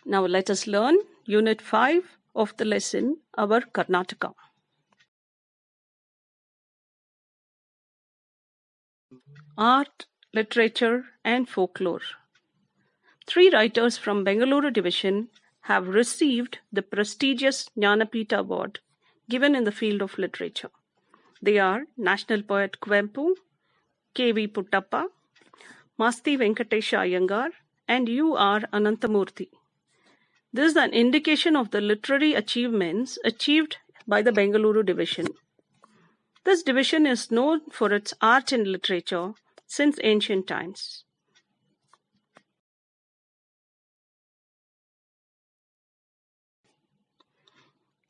Now let us learn Unit 5 of the lesson, Our Karnataka. Art, Literature and Folklore. 3 writers from Bengaluru division have received the prestigious Jnanapita Award given in the field of literature. They are National Poet Kuvempu, K.V. Puttappa, Masti Venkatesha Iyengar, and U.R. Ananthamurthy. This is an indication of the literary achievements achieved by the Bengaluru division. This division is known for its art and literature since ancient times.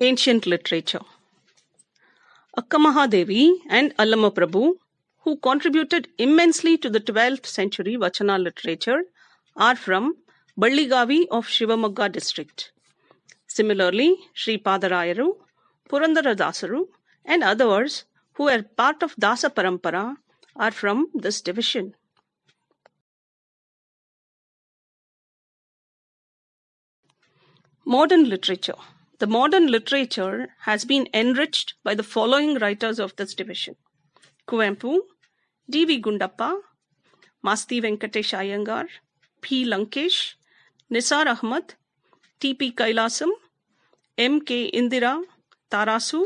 Ancient literature. Akkamahadevi and Allamaprabhu, who contributed immensely to the 12th century Vachana literature, are from Balligavi of Shivamogga district. Similarly, Sri Padarayaru, Purandaradasaru, and others who are part of Dasa Parampara are from this division. Modern literature. The modern literature has been enriched by the following writers of this division: Kuvempu, D.V. Gundappa, Masti Venkatesh Iyengar, P. Lankesh, Nisar Ahmad, T.P. Kailasam, M.K. Indira, Tarasu,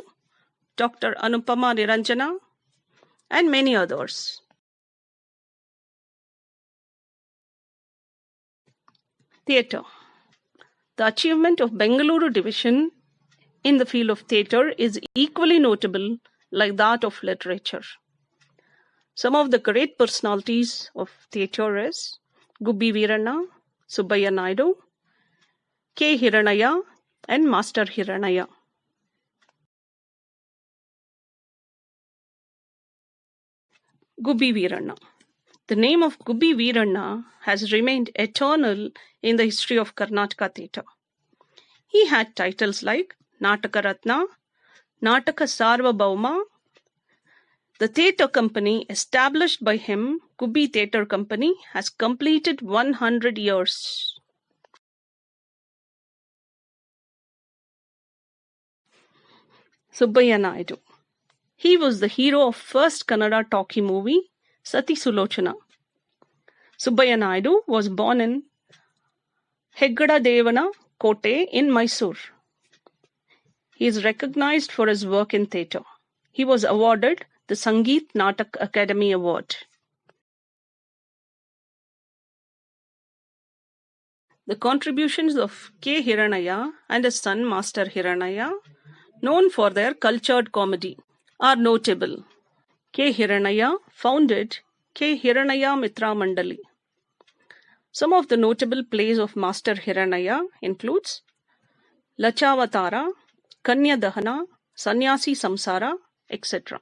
Dr. Anupama Niranjana, and many others. Theatre. The achievement of Bengaluru division in the field of theatre is equally notable like that of literature. Some of the great personalities of theatre is Gubbi Veeranna, Subbaiah Naidu, K. Hiranaya, and Master Hiranaya. Gubbi Veeranna. The name of Gubbi Veeranna has remained eternal in the history of Karnataka theatre. He had titles like Nataka Ratna, Nataka Sarvabhauma. The theatre company established by him, Gubbi Theatre Company, has completed 100 years. Subbaiah Naidu. He was the hero of first Kannada talkie movie, Sati Sulochana. Subbaiah Naidu was born in Heggada Devana Kote in Mysore. He is recognized for his work in theatre. He was awarded the Sangeet Natak Academy Award. The contributions of K. Hiranaya and his son Master Hiranaya, known for their cultured comedy, are notable. K. Hiranaya founded K. Hiranaya Mitra Mandali. Some of the notable plays of Master Hiranaya includes Lachavatara, Kanya Dahana, Sannyasi Samsara, etc.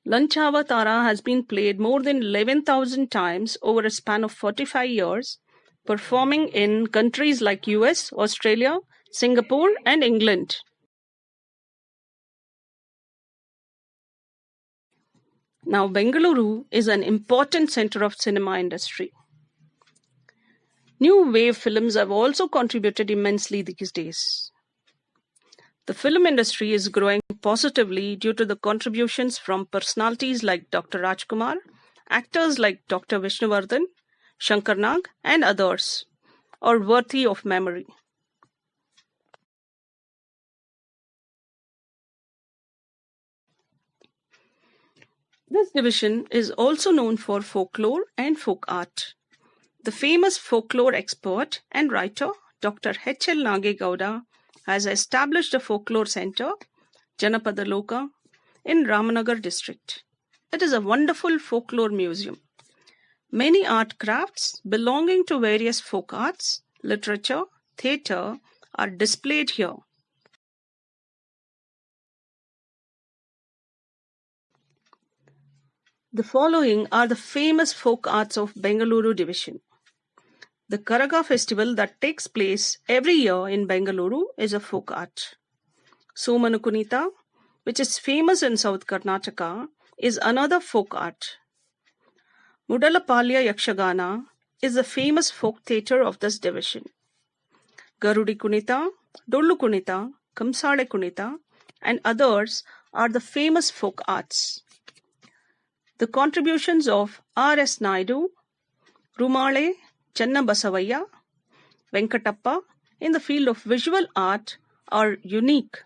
Lanchavatara has been played more than 11,000 times over a span of 45 years, performing in countries like US, Australia, Singapore, and England. Now, Bengaluru is an important center of cinema industry. New wave films have also contributed immensely these days. The film industry is growing positively due to the contributions from personalities like Dr. Rajkumar, actors like Dr. Vishnuvardhan, Shankar Nag, and others, are worthy of memory. This division is also known for folklore and folk art. The famous folklore expert and writer Dr. H.L. Nagegowda has established a folklore center, Janapada Loka, in Ramanagar district. It is a wonderful folklore museum. Many art crafts belonging to various folk arts, literature, theatre are displayed here. The following are the famous folk arts of Bengaluru division. The Karaga festival that takes place every year in Bengaluru is a folk art. Somanukunita, which is famous in South Karnataka, is another folk art. Mudalapalya Yakshagana is a famous folk theatre of this division. Garudi Kunita, Dollu Kunita, Kamsale Kunita, and others are the famous folk arts. The contributions of R.S. Naidu, Rumale, Channabasavaya, Venkatappa in the field of visual art are unique